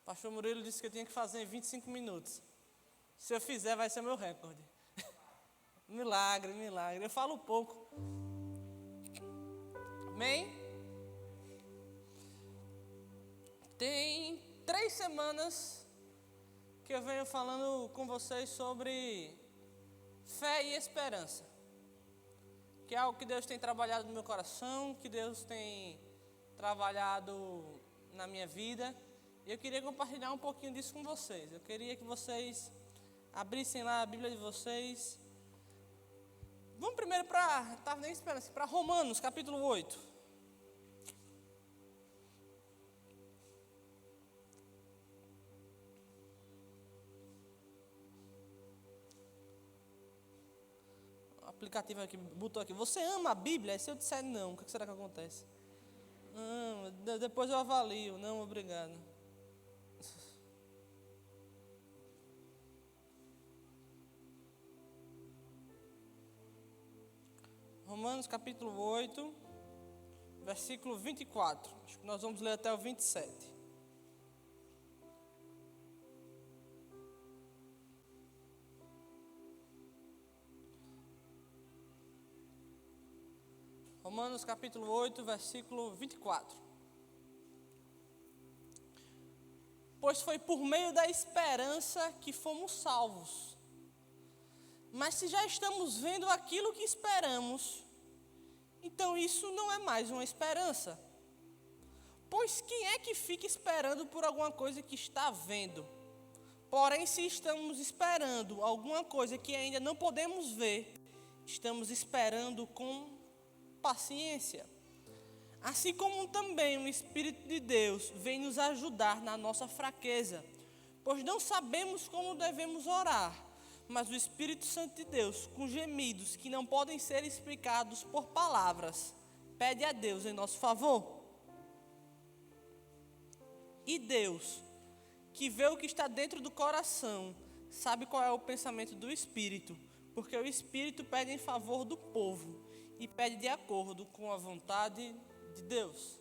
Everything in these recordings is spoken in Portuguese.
Pastor Murilo disse que eu tinha que fazer em 25 minutos. Se eu fizer, vai ser meu recorde. Milagre, milagre. Eu falo pouco. Amém? Tem 3 semanas que eu venho falando com vocês sobre fé e esperança. Que é algo que Deus tem trabalhado no meu coração, que Deus tem trabalhado na minha vida. E eu queria compartilhar um pouquinho disso com vocês. Eu queria que vocês abrissem lá a Bíblia de vocês. Vamos primeiro para Romanos, capítulo 8. O aplicativo aqui botou aqui: você ama a Bíblia? E se eu disser não, o que será que acontece? Depois eu avalio. Não, obrigado. Romanos capítulo 8, versículo 24. Acho que nós vamos ler até o 27. Romanos capítulo 8, versículo 24. Pois foi por meio da esperança que fomos salvos. Mas se já estamos vendo aquilo que esperamos, então isso não é mais uma esperança. Pois quem é que fica esperando por alguma coisa que está vendo? Porém, se estamos esperando alguma coisa que ainda não podemos ver, estamos esperando com paciência. Assim como também o Espírito de Deus vem nos ajudar na nossa fraqueza, pois não sabemos como devemos orar, mas o Espírito Santo de Deus, com gemidos que não podem ser explicados por palavras, pede a Deus em nosso favor. E Deus, que vê o que está dentro do coração, sabe qual é o pensamento do Espírito, porque o Espírito pede em favor do povo e pede de acordo com a vontade de Deus.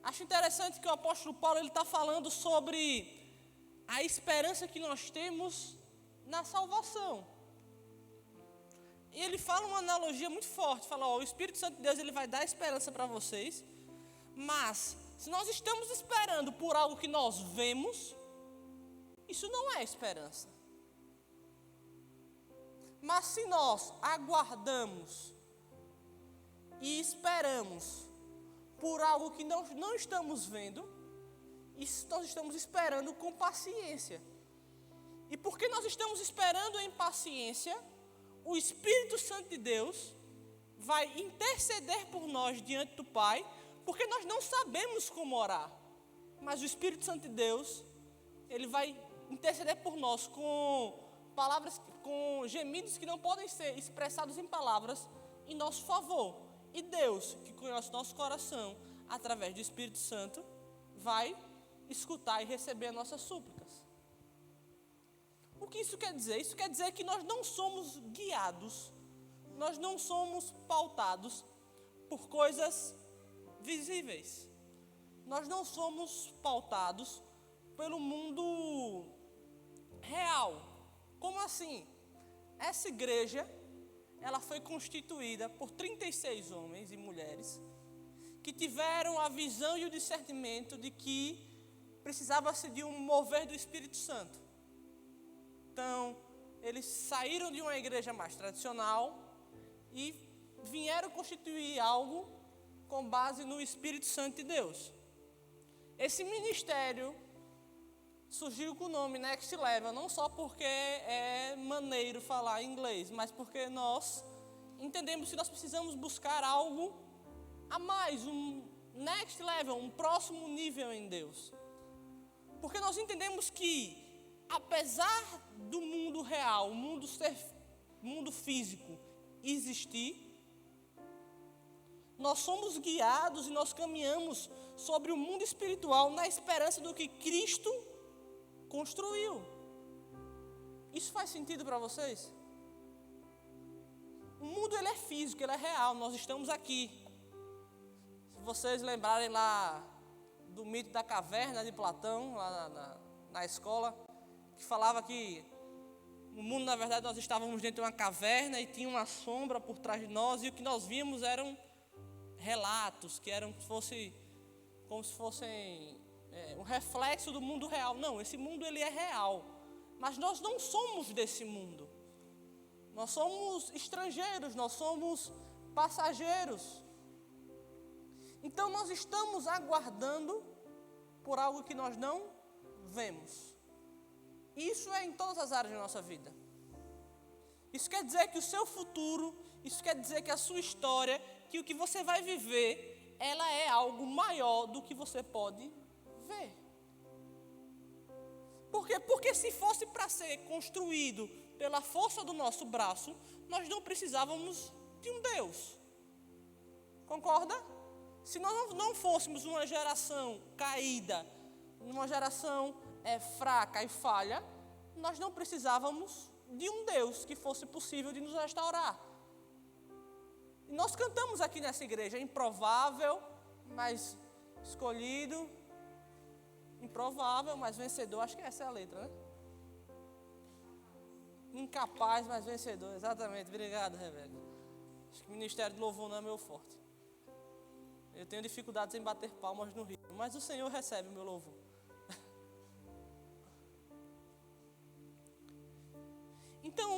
Acho interessante que o apóstolo Paulo está falando sobre a esperança que nós temos na salvação. E ele fala uma analogia muito forte, fala, o Espírito Santo de Deus ele vai dar esperança para vocês, mas se nós estamos esperando por algo que nós vemos, isso não é esperança. Mas se nós aguardamos e esperamos por algo que não estamos vendo, isso nós estamos esperando com paciência. E porque nós estamos esperando em paciência, o Espírito Santo de Deus vai interceder por nós diante do Pai, porque nós não sabemos como orar. Mas o Espírito Santo de Deus, ele vai interceder por nós com palavras, com gemidos que não podem ser expressados em palavras em nosso favor. E Deus, que conhece nosso coração, através do Espírito Santo, vai escutar e receber as nossas súplicas. O que isso quer dizer? Isso quer dizer que nós não somos guiados, nós não somos pautados por coisas visíveis. Nós não somos pautados pelo mundo real. Como assim? Essa igreja, ela foi constituída por 36 homens e mulheres que tiveram a visão e o discernimento de que precisava-se de um mover do Espírito Santo. Então, eles saíram de uma igreja mais tradicional e vieram constituir algo com base no Espírito Santo de Deus. Esse ministério surgiu com o nome Next Level, não só porque é maneiro falar inglês, mas porque nós entendemos que nós precisamos buscar algo a mais, um next level, um próximo nível em Deus. Porque nós entendemos que, apesar do mundo real, o mundo físico existir, nós somos guiados e nós caminhamos sobre o mundo espiritual na esperança do que Cristo construiu. Isso faz sentido para vocês? O mundo ele é físico, ele é real, nós estamos aqui. Se vocês lembrarem lá do mito da caverna de Platão, lá na escola, que falava que no mundo, na verdade, nós estávamos dentro de uma caverna e tinha uma sombra por trás de nós, e o que nós víamos eram relatos, que eram como se fossem um reflexo do mundo real. Não, esse mundo ele é real, mas nós não somos desse mundo. Nós somos estrangeiros, nós somos passageiros. Então nós estamos aguardando por algo que nós não vemos. Isso é em todas as áreas da nossa vida. Isso quer dizer que o seu futuro, isso quer dizer que a sua história, que o que você vai viver, ela é algo maior do que você pode ver. Por quê? Porque se fosse para ser construído pela força do nosso braço, nós não precisávamos de um Deus. Concorda? Se nós não fôssemos uma geração caída, uma geração fraca e falha, nós não precisávamos de um Deus que fosse possível de nos restaurar. E nós cantamos aqui nessa igreja, improvável, mas escolhido, improvável, mas vencedor. Acho que essa é a letra, né? Incapaz, mas vencedor. Exatamente. Obrigado, Rebeca. Acho que o ministério do louvor não é meu forte. Eu tenho dificuldades em bater palmas no ritmo, mas o Senhor recebe o meu louvor. Então,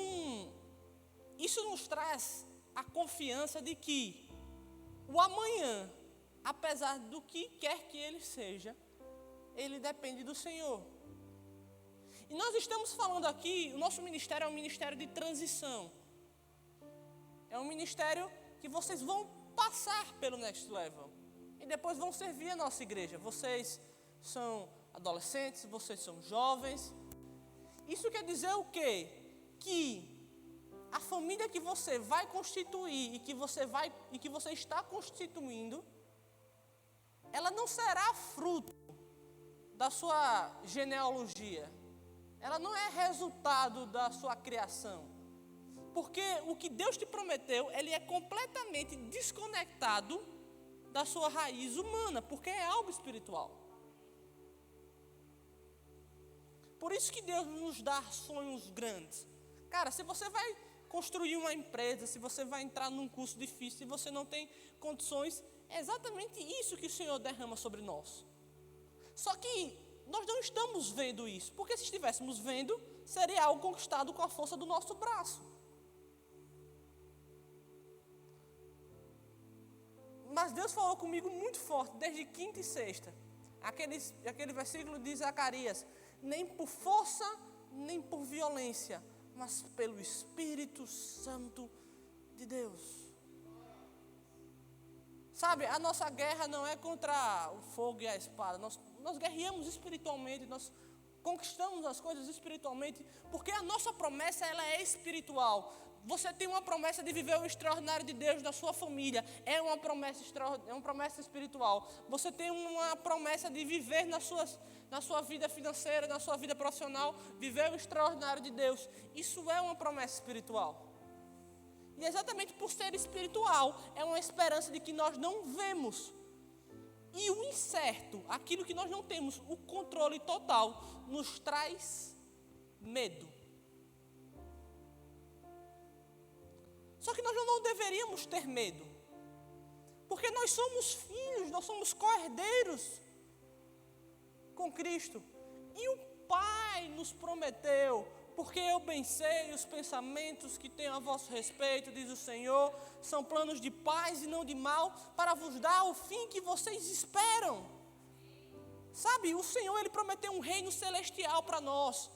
isso nos traz a confiança de que o amanhã, apesar do que quer que ele seja, ele depende do Senhor. E nós estamos falando aqui, o nosso ministério é um ministério de transição. É um ministério que vocês vão passar pelo Next Level. E depois vão servir a nossa igreja. Vocês são adolescentes, vocês são jovens. Isso quer dizer o quê? Que a família que você vai constituir e que você está constituindo, ela não será fruto da sua genealogia. Ela não é resultado da sua criação. Porque o que Deus te prometeu, ele é completamente desconectado da sua raiz humana, porque é algo espiritual. Por isso que Deus nos dá sonhos grandes. Cara, se você vai construir uma empresa, se você vai entrar num curso difícil, se você não tem condições, é exatamente isso que o Senhor derrama sobre nós. Só que nós não estamos vendo isso, porque se estivéssemos vendo, seria algo conquistado com a força do nosso braço. Mas Deus falou comigo muito forte, desde quinta e sexta. Aquele versículo de Zacarias: nem por força, nem por violência, mas pelo Espírito Santo de Deus. Sabe, a nossa guerra não é contra o fogo e a espada. Nós guerreamos espiritualmente, nós conquistamos as coisas espiritualmente, porque a nossa promessa ela é espiritual. Você tem uma promessa de viver o extraordinário de Deus na sua família, é uma promessa espiritual. Você tem uma promessa de viver na sua vida financeira, na sua vida profissional, viver o extraordinário de Deus. Isso é uma promessa espiritual. E exatamente por ser espiritual, é uma esperança de que nós não vemos. E o incerto, aquilo que nós não temos o controle total, nos traz medo. Só que nós não deveríamos ter medo, porque nós somos filhos, nós somos co-herdeiros com Cristo. E o Pai nos prometeu: porque eu bem sei os pensamentos que tenho a vosso respeito, diz o Senhor, são planos de paz e não de mal, para vos dar o fim que vocês esperam. Sabe, o Senhor, Ele prometeu um reino celestial para nós.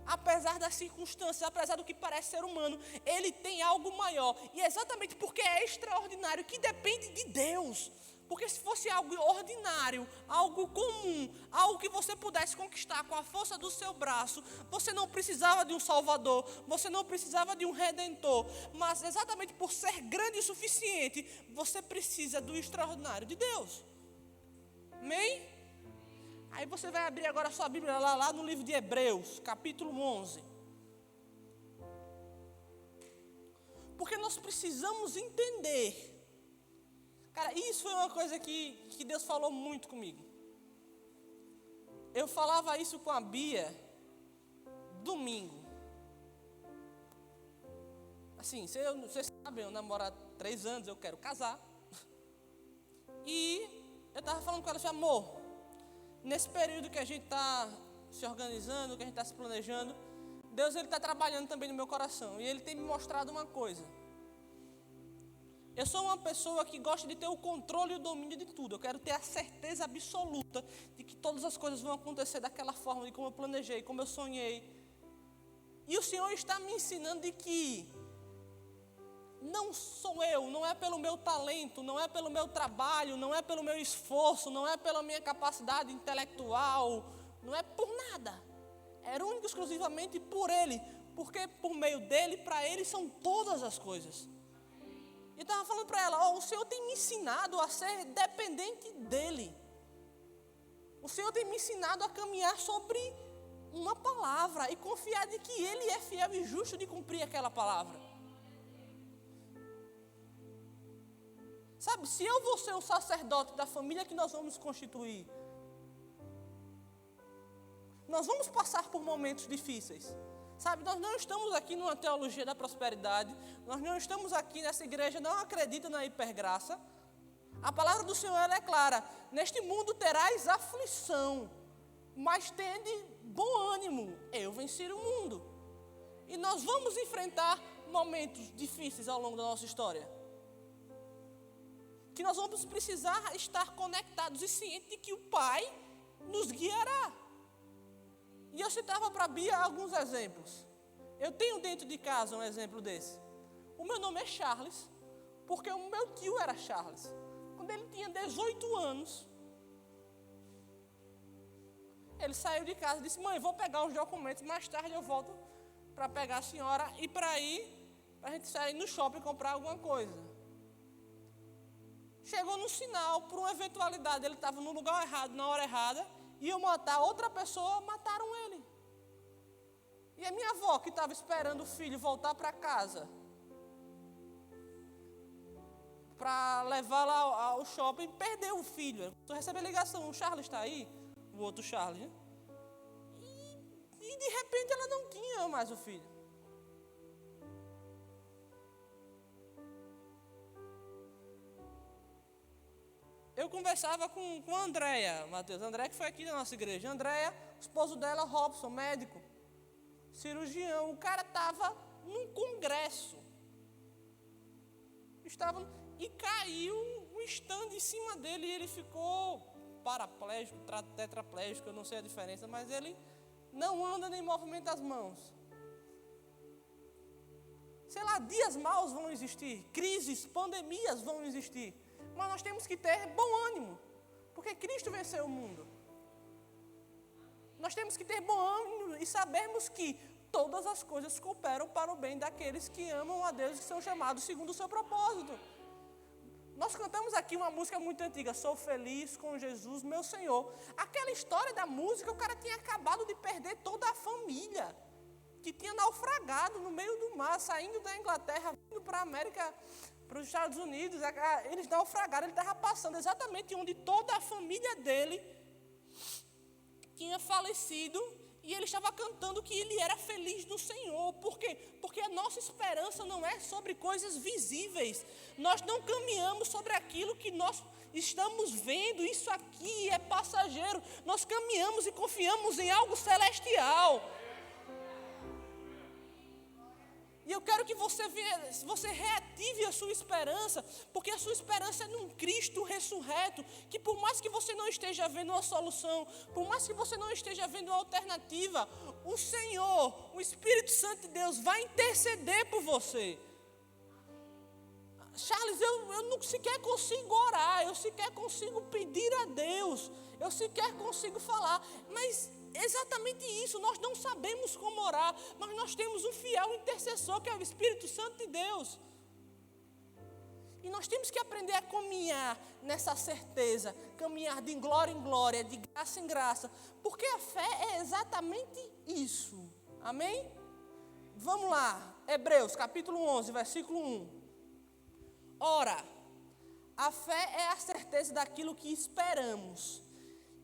Apesar das circunstâncias, apesar do que parece ser humano, Ele tem algo maior. E é exatamente porque é extraordinário, que depende de Deus. Porque se fosse algo ordinário, algo comum, algo que você pudesse conquistar com a força do seu braço, você não precisava de um Salvador, você não precisava de um Redentor. Mas exatamente por ser grande o suficiente, você precisa do extraordinário de Deus. Amém? Aí você vai abrir agora a sua Bíblia lá no livro de Hebreus, capítulo 11. Porque nós precisamos entender. Cara, isso foi uma coisa que Deus falou muito comigo. Eu falava isso com a Bia domingo. Assim, vocês sabem, eu namoro há 3 anos, eu quero casar. E eu estava falando com ela, amor, nesse período que a gente está se organizando, que a gente está se planejando, Deus está trabalhando também no meu coração. E Ele tem me mostrado uma coisa. Eu sou uma pessoa que gosta de ter o controle e o domínio de tudo. Eu quero ter a certeza absoluta de que todas as coisas vão acontecer daquela forma, de como eu planejei, como eu sonhei. E o Senhor está me ensinando de que não sou eu, não é pelo meu talento, não é pelo meu trabalho, não é pelo meu esforço, não é pela minha capacidade intelectual, não é por nada. É único e exclusivamente por Ele, porque por meio dEle, para Ele são todas as coisas. E estava falando para ela, o Senhor tem me ensinado a ser dependente dEle. O Senhor tem me ensinado a caminhar sobre uma palavra e confiar de que Ele é fiel e justo de cumprir aquela palavra. Sabe, se eu vou ser o sacerdote da família que nós vamos constituir, nós vamos passar por momentos difíceis. Sabe, nós não estamos aqui numa teologia da prosperidade, nós não estamos aqui nessa igreja, não acredita na hipergraça. A palavra do Senhor ela é clara, neste mundo terás aflição, mas tende bom ânimo, eu venci o mundo. E nós vamos enfrentar momentos difíceis ao longo da nossa história. Que nós vamos precisar estar conectados e cientes de que o Pai nos guiará. E eu citava para a Bia alguns exemplos. Eu tenho dentro de casa um exemplo desse. O meu nome é Charles, porque o meu tio era Charles. Quando ele tinha 18 anos, ele saiu de casa e disse, mãe, vou pegar os documentos, mais tarde eu volto para pegar a senhora e para a gente sair no shopping comprar alguma coisa. Chegou no sinal, por uma eventualidade, ele estava no lugar errado, na hora errada, iam matar outra pessoa, mataram ele. E a minha avó, que estava esperando o filho voltar para casa, para levar lá ao shopping, perdeu o filho. Tu recebe a ligação, o Charles está aí? O outro Charles, né? E de repente ela não tinha mais o filho. Eu conversava com a Andréia, Matheus. Andréia que foi aqui na nossa igreja. Andréia, o esposo dela, Robson, médico, cirurgião. O cara estava num congresso. E caiu um estande em cima dele e ele ficou paraplégico, tetraplégico, eu não sei a diferença, mas ele não anda nem movimenta as mãos. Sei lá, dias maus vão existir, crises, pandemias vão existir. Mas nós temos que ter bom ânimo, porque Cristo venceu o mundo. Nós temos que ter bom ânimo e sabermos que todas as coisas cooperam para o bem daqueles que amam a Deus e são chamados segundo o seu propósito. Nós cantamos aqui uma música muito antiga, sou feliz com Jesus, meu Senhor. Aquela história da música, o cara tinha acabado de perder toda a família, que tinha naufragado no meio do mar, saindo da Inglaterra, vindo para a América, para os Estados Unidos. Eles naufragaram, ele estava passando exatamente onde toda a família dele tinha falecido, e ele estava cantando que ele era feliz no Senhor. Por quê? Porque a nossa esperança não é sobre coisas visíveis. Nós não caminhamos sobre aquilo que nós estamos vendo. Isso aqui é passageiro. Nós caminhamos e confiamos em algo celestial. E eu quero que você reative a sua esperança, porque a sua esperança é num Cristo ressurreto, que por mais que você não esteja vendo uma solução, por mais que você não esteja vendo uma alternativa, o Senhor, o Espírito Santo de Deus vai interceder por você. Charles, eu não sequer consigo orar, eu sequer consigo pedir a Deus, eu sequer consigo falar, mas exatamente isso, nós não sabemos como orar, mas nós temos um fiel intercessor que é o Espírito Santo de Deus. E nós temos que aprender a caminhar nessa certeza, caminhar de glória em glória, de graça em graça, porque a fé é exatamente isso. Amém? Vamos lá, Hebreus capítulo 11, versículo 1. Ora, a fé é a certeza daquilo que esperamos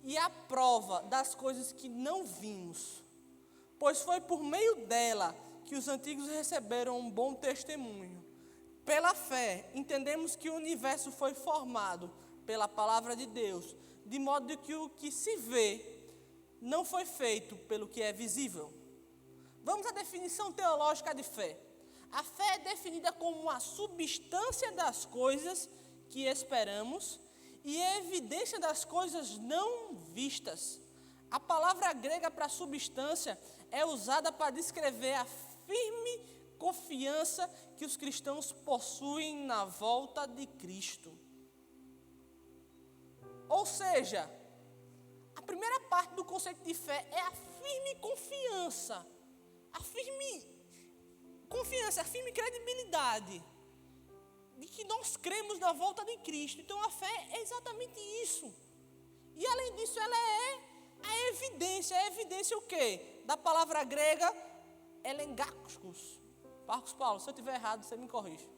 e a prova das coisas que não vimos, pois foi por meio dela que os antigos receberam um bom testemunho. Pela fé, entendemos que o universo foi formado pela palavra de Deus, de modo que o que se vê não foi feito pelo que é visível. Vamos à definição teológica de fé. A fé é definida como a substância das coisas que esperamos e a evidência das coisas não vistas. A palavra grega para substância é usada para descrever a firme confiança que os cristãos possuem na volta de Cristo. Ou seja, a primeira parte do conceito de fé é a firme confiança. A firme credibilidade de que nós cremos na volta de Cristo. Então a fé é exatamente isso. E além disso, ela é a evidência. É a evidência o quê? Da palavra grega, elengakos. Marcos Paulo, se eu estiver errado, você me corrige.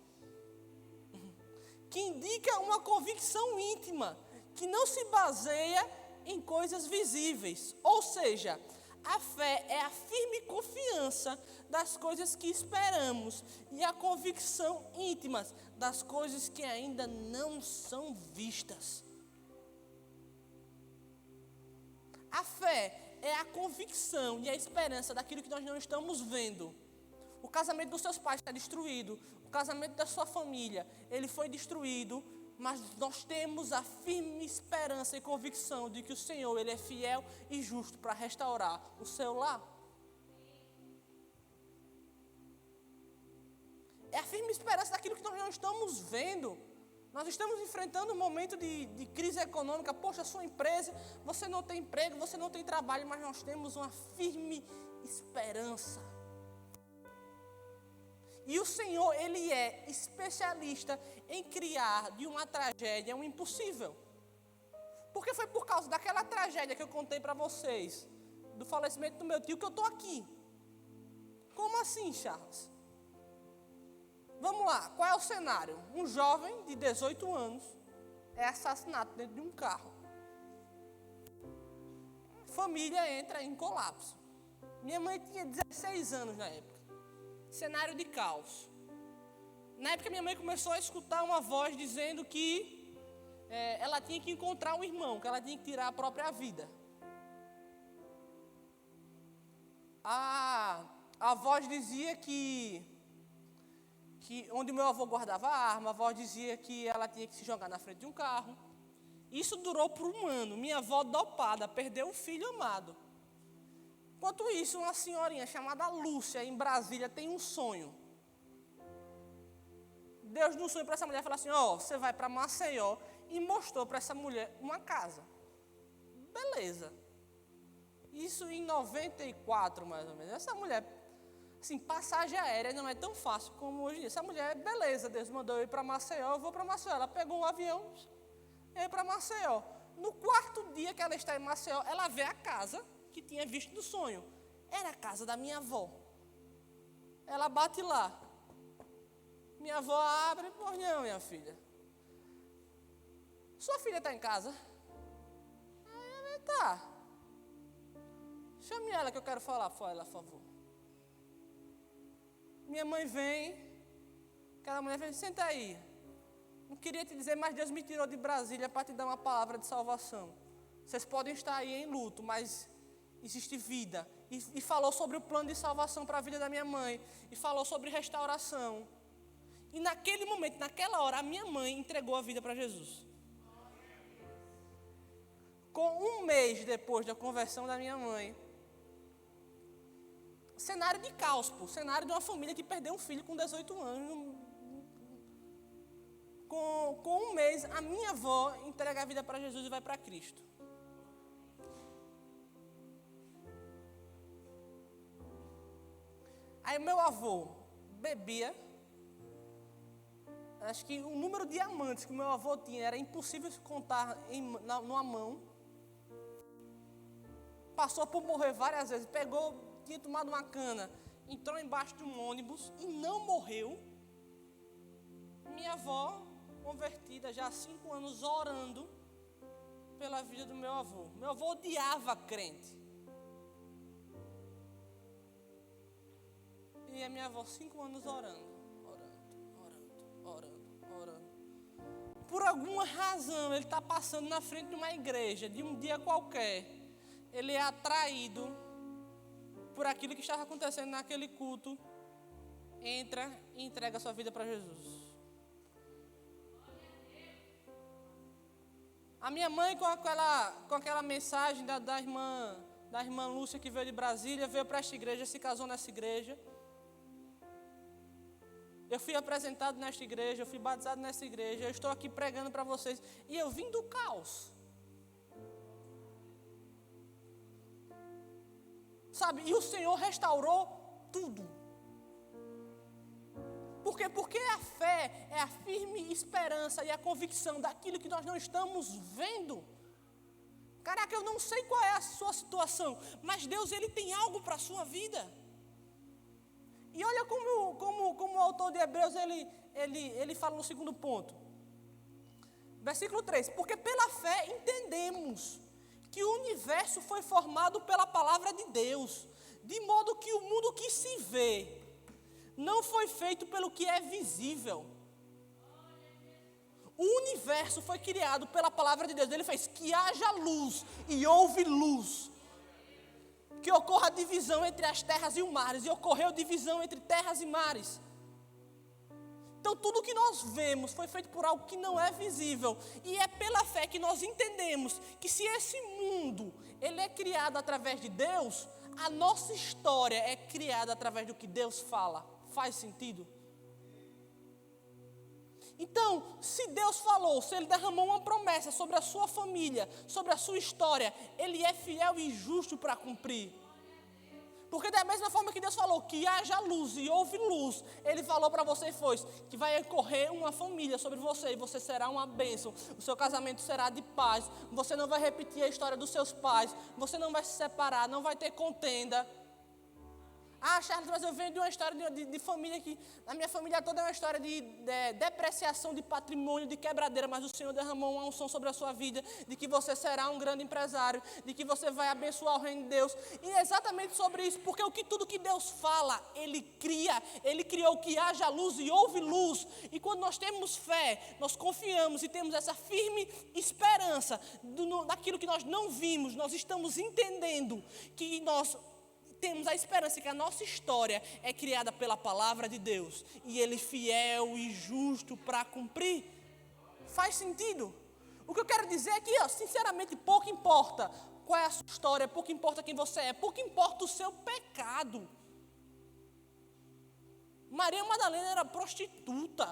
Que indica uma convicção íntima, que não se baseia em coisas visíveis. Ou seja, a fé é a firme confiança das coisas que esperamos e a convicção íntima das coisas que ainda não são vistas. A fé é a convicção e a esperança daquilo que nós não estamos vendo. O casamento dos seus pais está destruído, o casamento da sua família, ele foi destruído, mas nós temos a firme esperança e convicção de que o Senhor, Ele é fiel e justo para restaurar o seu lar. É a firme esperança daquilo que nós não estamos vendo. Nós estamos enfrentando um momento de crise econômica. Poxa, a sua empresa, você não tem emprego, você não tem trabalho, mas nós temos uma firme esperança. E o Senhor, Ele é especialista em criar de uma tragédia um impossível. Porque foi por causa daquela tragédia que eu contei para vocês, do falecimento do meu tio, que eu estou aqui. Como assim, Charles? Vamos lá, qual é o cenário? Um jovem de 18 anos é assassinado dentro de um carro. A família entra em colapso. Minha mãe tinha 16 anos na época. Cenário de caos. Na época minha mãe começou a escutar uma voz dizendo que ela tinha que encontrar um irmão, que ela tinha que tirar a própria vida. A voz dizia que onde meu avô guardava a arma, a voz dizia que ela tinha que se jogar na frente de um carro. Isso durou por um ano. Minha avó dopada perdeu um filho amado. Enquanto isso, uma senhorinha chamada Lúcia, em Brasília, tem um sonho. Deus, no sonho para essa mulher, falou assim, você vai para Maceió, e mostrou para essa mulher uma casa. Beleza. Isso em 94, mais ou menos. Essa mulher, assim, passagem aérea não é tão fácil como hoje em dia. Essa mulher, beleza, Deus mandou eu ir para Maceió, eu vou para Maceió. Ela pegou um avião e veio para Maceió. No quarto dia que ela está em Maceió, ela vê a casa que tinha visto no sonho. Era a casa da minha avó. Ela bate lá. Minha avó abre, pois não, minha filha. Sua filha está em casa? Aí ela está. Chame ela que eu quero falar com ela, por favor. Minha mãe vem, aquela mulher vem, senta aí. Não queria te dizer, mas Deus me tirou de Brasília para te dar uma palavra de salvação. Vocês podem estar aí em luto, mas existe vida. E falou sobre o plano de salvação para a vida da minha mãe. E falou sobre restauração. E naquele momento, naquela hora, a minha mãe entregou a vida para Jesus. Com um mês depois da conversão da minha mãe, cenário de caos, cenário de uma família que perdeu um filho com 18 anos. Com um mês, a minha avó entrega a vida para Jesus e vai para Cristo. Aí meu avô bebia. Acho que o número de amantes que o meu avô tinha era impossível se contar numa mão. Passou por morrer várias vezes. Tinha tomado uma cana, entrou embaixo de um ônibus e não morreu. Minha avó, convertida já há 5 anos, orando, pela vida do meu avô. Meu avô odiava crente. E a minha avó 5 anos orando. Por alguma razão, ele está passando na frente de uma igreja, de um dia qualquer. Ele é atraído por aquilo que estava acontecendo naquele culto. Entra e entrega a sua vida para Jesus. A minha mãe, com aquela mensagem da irmã Lúcia, que veio de Brasília, veio para esta igreja, se casou nessa igreja. Eu fui apresentado nesta igreja, eu fui batizado nessa igreja, eu estou aqui pregando para vocês. E eu vim do caos. Sabe, e o Senhor restaurou tudo. Por quê? Porque a fé é a firme esperança e a convicção daquilo que nós não estamos vendo. Caraca, eu não sei qual é a sua situação, mas Deus, Ele tem algo para a sua vida. E olha como o autor de Hebreus, ele fala no segundo ponto. Versículo 3. Porque pela fé entendemos que o universo foi formado pela palavra de Deus, de modo que o mundo que se vê não foi feito pelo que é visível. O universo foi criado pela palavra de Deus. Ele fez que haja luz e houve luz. Que ocorra a divisão entre as terras e os mares. E ocorreu divisão entre terras e mares. Então tudo que nós vemos foi feito por algo que não é visível. E é pela fé que nós entendemos que se esse mundo ele é criado através de Deus, a nossa história é criada através do que Deus fala. Faz sentido? Então, se Deus falou, se Ele derramou uma promessa sobre a sua família, sobre a sua história, Ele é fiel e justo para cumprir. Porque da mesma forma que Deus falou que haja luz e houve luz, Ele falou para você que vai ocorrer uma família sobre você e você será uma bênção. O seu casamento será de paz, você não vai repetir a história dos seus pais, você não vai se separar, não vai ter contenda. Ah, Charles, mas eu venho de uma história de família que... A minha família toda é uma história de depreciação de patrimônio, de quebradeira, mas o Senhor derramou uma unção sobre a sua vida, de que você será um grande empresário, de que você vai abençoar o reino de Deus. E é exatamente sobre isso, porque tudo que Deus fala, Ele cria. Ele criou que haja luz e houve luz. E quando nós temos fé, nós confiamos e temos essa firme esperança daquilo que nós não vimos, nós estamos entendendo que nós... temos a esperança que a nossa história é criada pela palavra de Deus. E Ele é fiel e justo para cumprir. Faz sentido? O que eu quero dizer é que, sinceramente, pouco importa qual é a sua história, pouco importa quem você é, pouco importa o seu pecado. Maria Madalena era prostituta.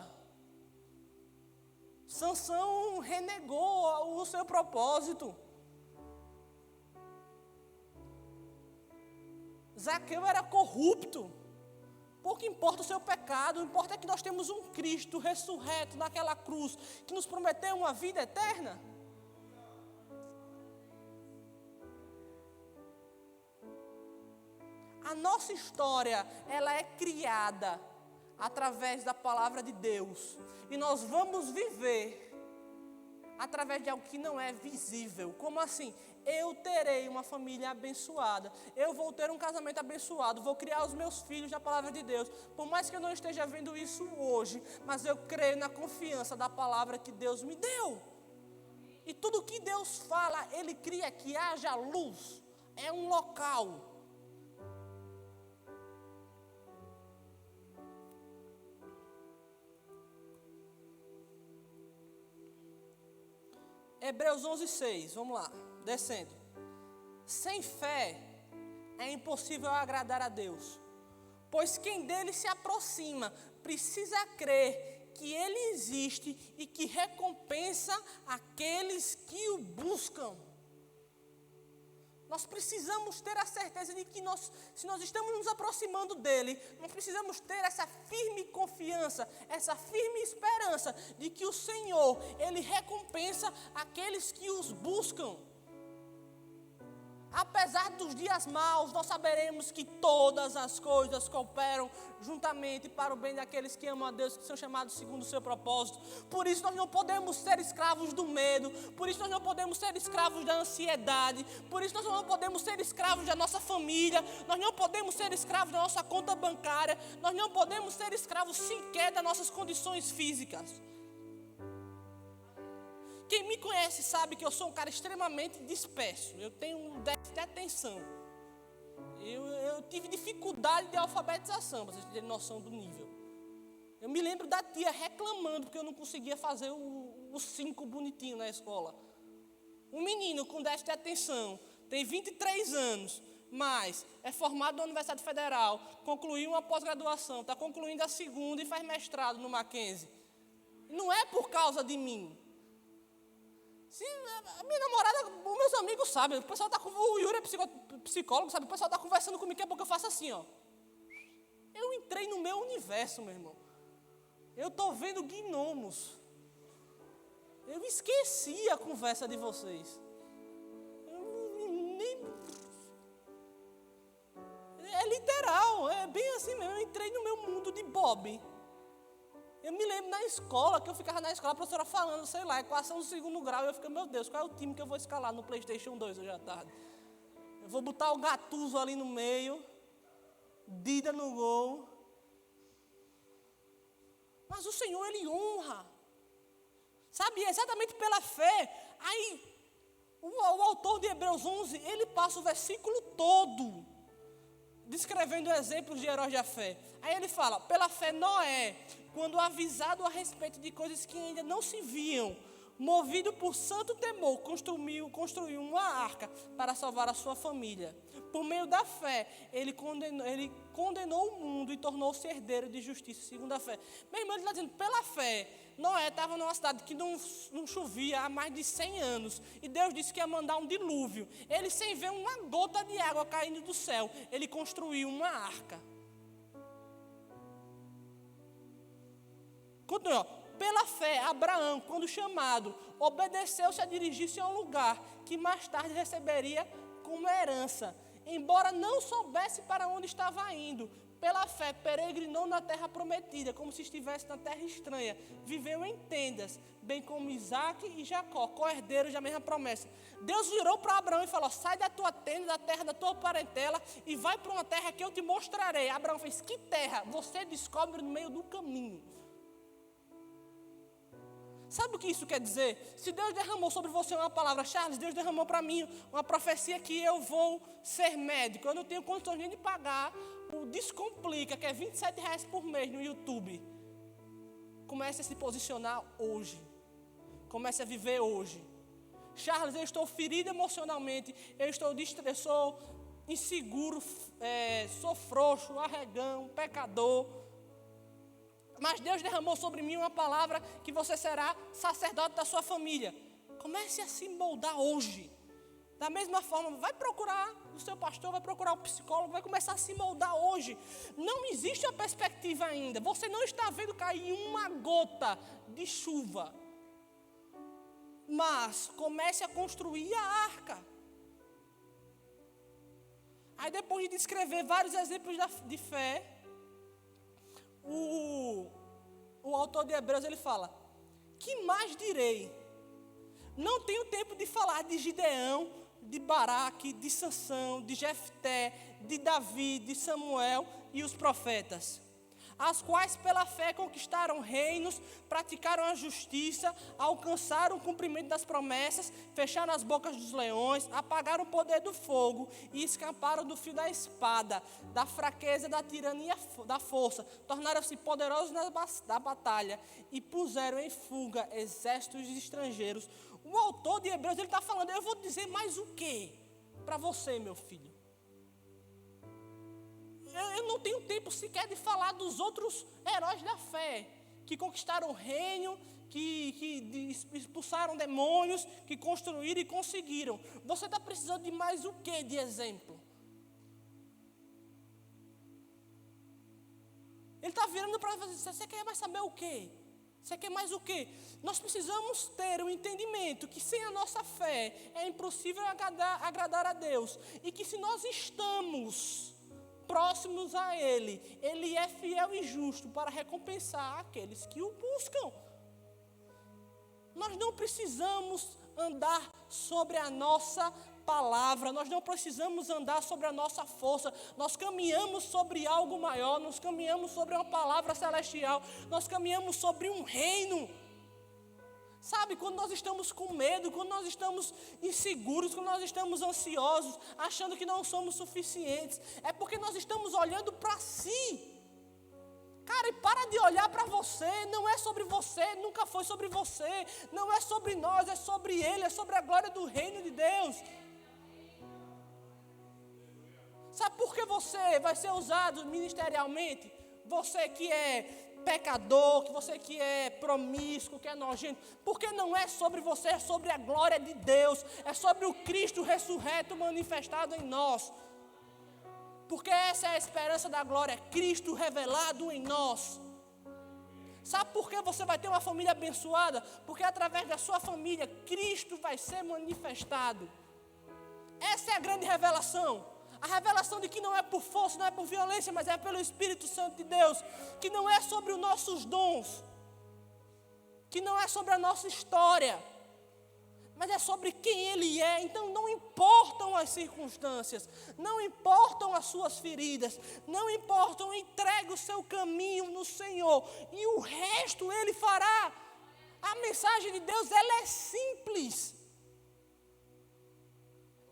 Sansão renegou o seu propósito. Zaqueu era corrupto. Pouco importa o seu pecado, o que importa é que nós temos um Cristo ressurreto naquela cruz, que nos prometeu uma vida eterna. A nossa história, ela é criada através da palavra de Deus. E nós vamos viver através de algo que não é visível. Como assim? Eu terei uma família abençoada. Eu vou ter um casamento abençoado. Vou criar os meus filhos na palavra de Deus. Por mais que eu não esteja vendo isso hoje, mas eu creio na confiança da palavra que Deus me deu. E tudo que Deus fala, Ele cria que haja luz. É um local. Hebreus 11:6, vamos lá, descendo. Sem fé é impossível agradar a Deus, pois quem dele se aproxima precisa crer que Ele existe e que recompensa aqueles que o buscam. Nós precisamos ter a certeza de que se nós estamos nos aproximando dEle, nós precisamos ter essa firme confiança, essa firme esperança de que o Senhor, Ele recompensa aqueles que os buscam. Apesar dos dias maus, nós saberemos que todas as coisas cooperam juntamente para o bem daqueles que amam a Deus, que são chamados segundo o seu propósito. Por isso nós não podemos ser escravos do medo, por isso nós não podemos ser escravos da ansiedade, por isso nós não podemos ser escravos da nossa família, nós não podemos ser escravos da nossa conta bancária, nós não podemos ser escravos sequer das nossas condições físicas. Quem me conhece sabe que eu sou um cara extremamente disperso. Eu tenho um déficit de atenção. Eu tive dificuldade de alfabetização, para vocês terem noção do nível. Eu me lembro da tia reclamando porque eu não conseguia fazer o 5 bonitinho na escola. Um menino com déficit de atenção, tem 23 anos, mas é formado na Universidade Federal, concluiu uma pós-graduação, está concluindo a segunda e faz mestrado no Mackenzie. Não é por causa de mim. Se a minha namorada, os meus amigos sabem, o pessoal tá com o Yuri é psicólogo, sabe? O pessoal está conversando comigo, daqui a pouco eu faço assim, ó. Eu entrei no meu universo, meu irmão. Eu estou vendo gnomos. Eu esqueci a conversa de vocês. É literal, é bem assim mesmo. Eu entrei no meu mundo de Bob. Eu me lembro na escola, que eu ficava na escola, a professora falando, sei lá, equação do segundo grau, e eu fico, meu Deus, qual é o time que eu vou escalar no PlayStation 2 hoje à tarde? Eu vou botar o Gattuso ali no meio, Dida no gol. Mas o Senhor, Ele honra. Sabe, exatamente pela fé. Aí, o autor de Hebreus 11, ele passa o versículo todo descrevendo exemplos de heróis da fé. Aí ele fala, pela fé Noé, quando avisado a respeito de coisas que ainda não se viam, movido por santo temor, construiu uma arca para salvar a sua família. Por meio da fé, ele condenou o mundo e tornou-se herdeiro de justiça segundo a fé. Meu irmão, ele está dizendo, pela fé, Noé estava numa cidade que não chovia há mais de 100 anos. E Deus disse que ia mandar um dilúvio. Ele, sem ver uma gota de água caindo do céu, ele construiu uma arca. Continua. Pela fé, Abraão, quando chamado, obedeceu-se a dirigir-se a um lugar que mais tarde receberia como herança. Embora não soubesse para onde estava indo, pela fé peregrinou na terra prometida, como se estivesse na terra estranha. Viveu em tendas, bem como Isaac e Jacó, co-herdeiros da mesma promessa. Deus virou para Abraão e falou, sai da tua tenda, da terra da tua parentela, e vai para uma terra que eu te mostrarei. Abraão fez, que terra? Você descobre no meio do caminho. Sabe o que isso quer dizer? Se Deus derramou sobre você uma palavra, Charles, Deus derramou para mim uma profecia que eu vou ser médico. Eu não tenho condições nem de pagar o Descomplica, que é R$27 por mês no YouTube. Comece a se posicionar hoje. Comece a viver hoje. Charles, eu estou ferido emocionalmente. Eu sou inseguro, sou frouxo, arregão, pecador. Mas Deus derramou sobre mim uma palavra que você será sacerdote da sua família. Comece a se moldar hoje. Da mesma forma, vai procurar o seu pastor, vai procurar o psicólogo, vai começar a se moldar hoje. Não existe a perspectiva ainda. Você não está vendo cair uma gota de chuva. Mas comece a construir a arca. Aí depois de descrever vários exemplos de fé, o autor de Hebreus, ele fala, que mais direi? Não tenho tempo de falar de Gideão, de Baraque, de Sansão, de Jefté, de Davi, de Samuel e os profetas, as quais pela fé conquistaram reinos, praticaram a justiça, alcançaram o cumprimento das promessas, fecharam as bocas dos leões, apagaram o poder do fogo e escaparam do fio da espada, da fraqueza, da tirania, da força, tornaram-se poderosos na batalha e puseram em fuga exércitos estrangeiros. O autor de Hebreus, ele está falando, eu vou dizer mais o quê para você, meu filho? Eu não tenho tempo sequer de falar dos outros heróis da fé, que conquistaram o reino, que expulsaram demônios, que construíram e conseguiram. Você está precisando de mais o que de exemplo? Ele está virando para você, você quer mais saber o quê? Você quer mais o quê? Nós precisamos ter um entendimento que sem a nossa fé é impossível agradar a Deus. E que se nós estamos próximos a Ele, Ele é fiel e justo para recompensar aqueles que o buscam. Nós não precisamos andar sobre a nossa palavra, nós não precisamos andar sobre a nossa força, nós caminhamos sobre algo maior, nós caminhamos sobre uma palavra celestial, nós caminhamos sobre um reino. Sabe, quando nós estamos com medo, quando nós estamos inseguros, quando nós estamos ansiosos, achando que não somos suficientes, é porque nós estamos olhando para si. Cara, e para de olhar para você, não é sobre você, nunca foi sobre você, não é sobre nós, é sobre Ele, é sobre a glória do reino de Deus. Sabe por que você vai ser usado ministerialmente? Você que é pecador, que você que é promíscuo, que é nojento. Porque não é sobre você, é sobre a glória de Deus. É sobre o Cristo ressurreto manifestado em nós. Porque essa é a esperança da glória, Cristo revelado em nós. Sabe por que você vai ter uma família abençoada? Porque através da sua família, Cristo vai ser manifestado. Essa é a grande revelação. A revelação de que não é por força, não é por violência, mas é pelo Espírito Santo de Deus. Que não é sobre os nossos dons. Que não é sobre a nossa história. Mas é sobre quem Ele é. Então não importam as circunstâncias. Não importam as suas feridas. Não importam, entregue o seu caminho no Senhor. E o resto Ele fará. A mensagem de Deus, ela é simples.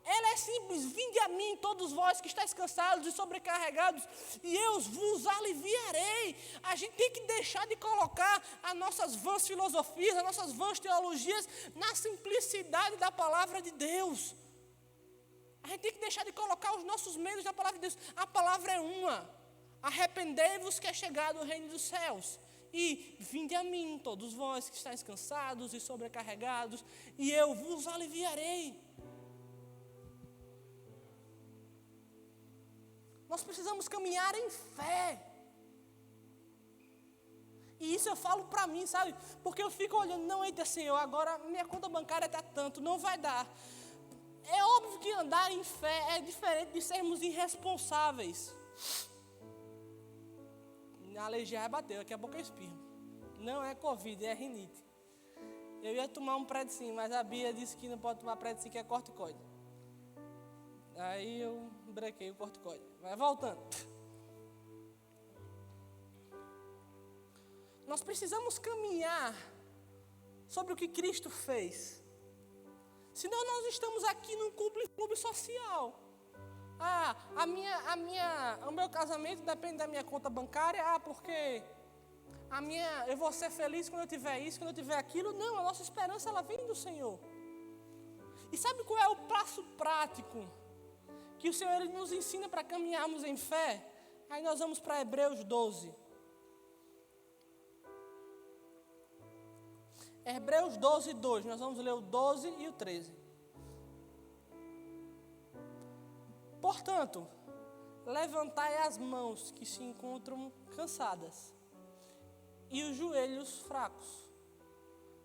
Ela é simples, vinde a mim todos vós que estáis cansados e sobrecarregados, e eu vos aliviarei. A gente tem que deixar de colocar as nossas vãs filosofias, as nossas vãs teologias na simplicidade da palavra de Deus. A gente tem que deixar de colocar os nossos medos na palavra de Deus. A palavra é uma. Arrependei-vos que é chegado o reino dos céus. E vinde a mim todos vós que estáis cansados e sobrecarregados, e eu vos aliviarei. Nós precisamos caminhar em fé. E isso eu falo para mim, sabe? Porque eu fico olhando, não, eita Senhor, agora minha conta bancária está tanto, não vai dar. É óbvio que andar em fé é diferente de sermos irresponsáveis. A alergia vai bater, daqui a pouco eu espirro. Não é Covid, é rinite. Eu ia tomar um Predsim, mas a Bia disse que não pode tomar Predsim, que é corticoide. Aí eu brequei o corticoide. Mas voltando. Nós precisamos caminhar sobre o que Cristo fez. Senão nós estamos aqui num clube social. O meu casamento depende da minha conta bancária. Porque eu vou ser feliz quando eu tiver isso, quando eu tiver aquilo. Não, a nossa esperança ela vem do Senhor. E sabe qual é o passo prático que o Senhor ele nos ensina para caminharmos em fé? Aí nós vamos para Hebreus 12. Hebreus 12, 2. Nós vamos ler o 12 e o 13. Portanto, levantai as mãos que se encontram cansadas e os joelhos fracos.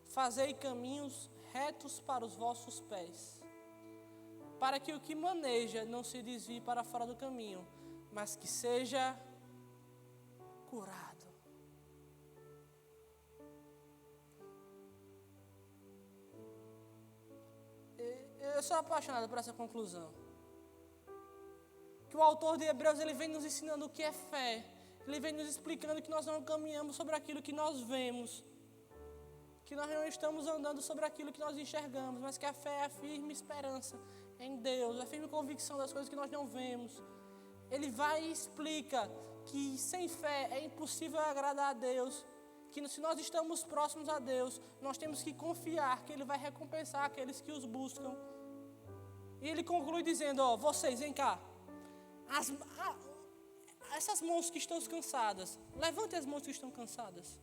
Fazei caminhos retos para os vossos pés, para que o que maneja não se desvie para fora do caminho, mas que seja curado. Eu sou apaixonado por essa conclusão. Que o autor de Hebreus ele vem nos ensinando o que é fé. Ele vem nos explicando que nós não caminhamos sobre aquilo que nós vemos. Que nós não estamos andando sobre aquilo que nós enxergamos, mas que a fé é a firme esperança em Deus, a firme convicção das coisas que nós não vemos. Ele vai e explica que sem fé é impossível agradar a Deus, que se nós estamos próximos a Deus, nós temos que confiar que Ele vai recompensar aqueles que os buscam. E ele conclui dizendo, vocês, vem cá, essas mãos que estão cansadas, levante as mãos que estão cansadas.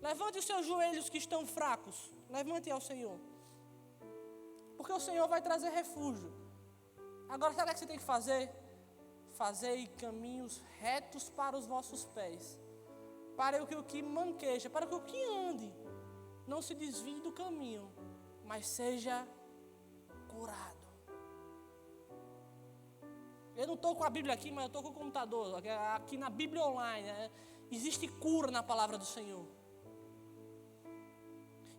Levante os seus joelhos que estão fracos. Levante ao Senhor. Porque o Senhor vai trazer refúgio. Agora, sabe o que você tem que fazer? Fazei caminhos retos para os vossos pés, para que o que manqueja, para que o que ande não se desvie do caminho, mas seja curado. Eu não estou com a Bíblia aqui, mas eu estou com o computador. Aqui na Bíblia Online, existe cura na palavra do Senhor.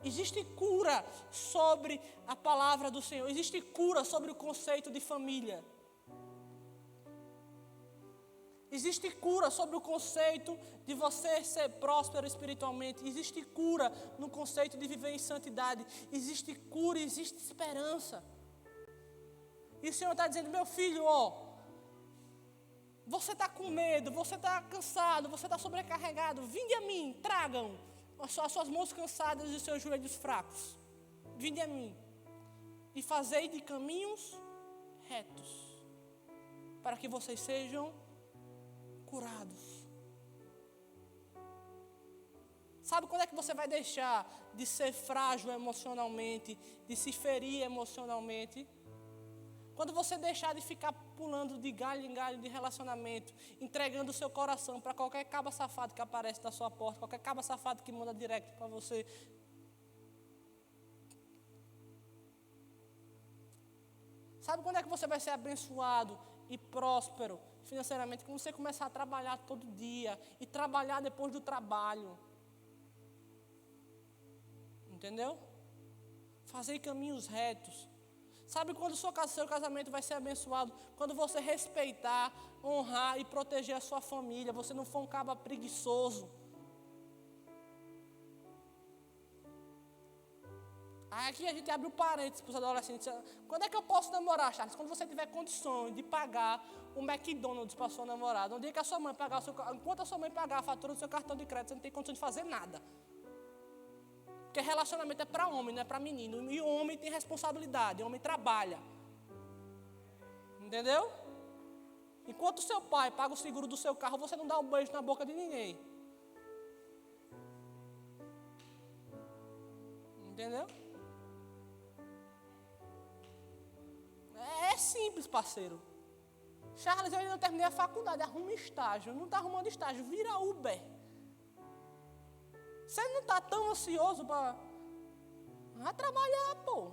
Existe cura sobre a palavra do Senhor. Existe cura sobre o conceito de família. Existe cura sobre o conceito de você ser próspero espiritualmente. Existe cura no conceito de viver em santidade. Existe cura, existe esperança. E o Senhor está dizendo, meu filho, você está com medo, você está cansado, você está sobrecarregado. Vinde a mim, tragam as suas mãos cansadas e os seus joelhos fracos. Vinde a mim e fazei de caminhos retos, para que vocês sejam curados. Sabe quando é que você vai deixar de ser frágil emocionalmente, de se ferir emocionalmente? Quando você deixar de ficar pulando de galho em galho de relacionamento, entregando o seu coração para qualquer caba safado que aparece na sua porta, qualquer caba safado que manda direct para você. Sabe quando é que você vai ser abençoado e próspero financeiramente? Quando você começar a trabalhar todo dia e trabalhar depois do trabalho. Entendeu? Fazer caminhos retos. Sabe quando o seu casamento vai ser abençoado? Quando você respeitar, honrar e proteger a sua família. Você não for um caba preguiçoso. Aqui a gente abre um parênteses para os adolescentes. Quando é que eu posso namorar, Charles? Quando você tiver condições de pagar o McDonald's para a sua namorada. Um dia que a sua mãe pagar enquanto a sua mãe pagar a fatura do seu cartão de crédito, você não tem condição de fazer nada. Porque relacionamento é para homem, não é para menino. E o homem tem responsabilidade, o homem trabalha. Entendeu? Enquanto o seu pai paga o seguro do seu carro, você não dá um beijo na boca de ninguém. Entendeu? É simples, parceiro. Charles, eu ainda não terminei a faculdade, arruma estágio. Não está arrumando estágio, vira Uber. Você não está tão ansioso para trabalhar, pô.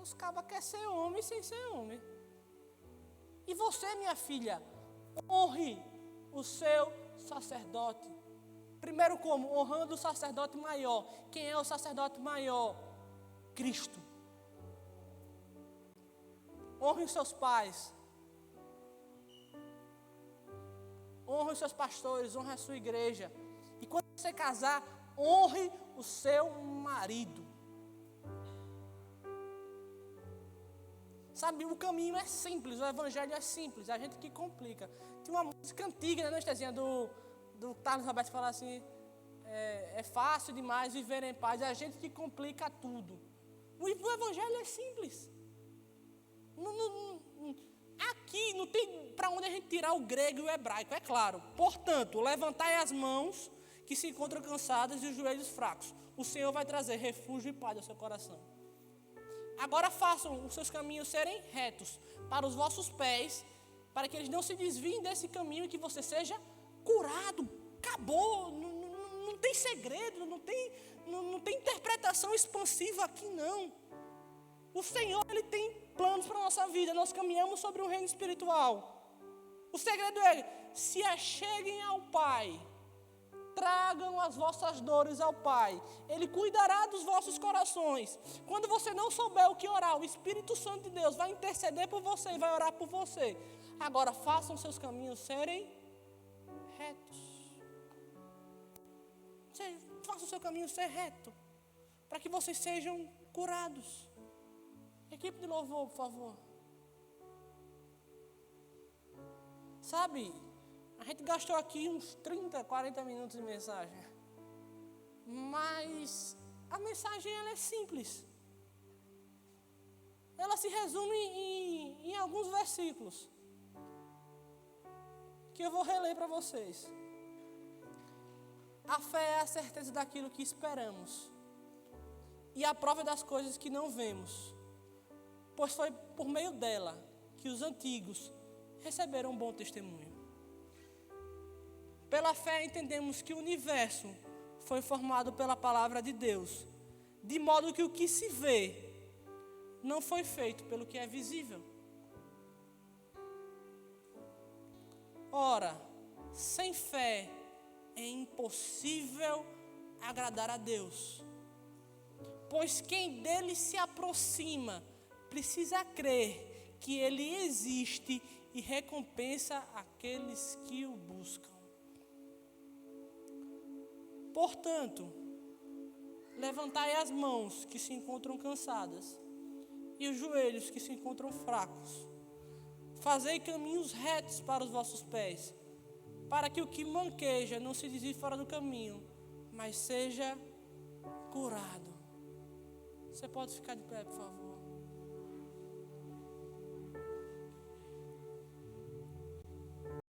Os cabas querem ser homem sem ser homem. E você, minha filha, honre o seu sacerdote. Primeiro como? Honrando o sacerdote maior. Quem é o sacerdote maior? Cristo. Honre os seus pais. Honre os seus pastores, honre a sua igreja. E quando você casar, honre o seu marido. Sabe, o caminho é simples, o evangelho é simples, é a gente que complica. Tem uma música antiga, né, Estezinha, do Carlos Roberto, fala assim, é fácil demais viver em paz, é a gente que complica tudo. O evangelho é simples. Aqui não tem para onde a gente tirar o grego e o hebraico, é claro. Portanto, levantai as mãos que se encontram cansadas e os joelhos fracos. O Senhor vai trazer refúgio e paz ao seu coração. Agora façam os seus caminhos serem retos para os vossos pés, para que eles não se desviem desse caminho e que você seja curado. Acabou, não tem segredo, não tem interpretação expansiva aqui não. O Senhor, Ele tem planos para a nossa vida. Nós caminhamos sobre um reino espiritual. O segredo é, se acheguem ao Pai. Tragam as vossas dores ao Pai. Ele cuidará dos vossos corações. Quando você não souber o que orar, o Espírito Santo de Deus vai interceder por você e vai orar por você. Agora, façam seus caminhos serem retos. Façam o seu caminho ser reto. Para que vocês sejam curados. Equipe de louvor, por favor. Sabe, a gente gastou aqui uns 30, 40 minutos de mensagem. Mas a mensagem ela é simples. Ela se resume em alguns versículos. Que eu vou reler para vocês. A fé é a certeza daquilo que esperamos. E a prova das coisas que não vemos. Pois foi por meio dela que os antigos receberam um bom testemunho. Pela fé entendemos que o universo foi formado pela palavra de Deus, de modo que o que se vê não foi feito pelo que é visível. Ora, sem fé é impossível agradar a Deus, pois quem dele se aproxima precisa crer que ele existe e recompensa aqueles que o buscam. Portanto, levantai as mãos que se encontram cansadas e os joelhos que se encontram fracos. Fazei caminhos retos para os vossos pés, para que o que manqueja não se desvie fora do caminho, mas seja curado. Você pode ficar de pé, por favor.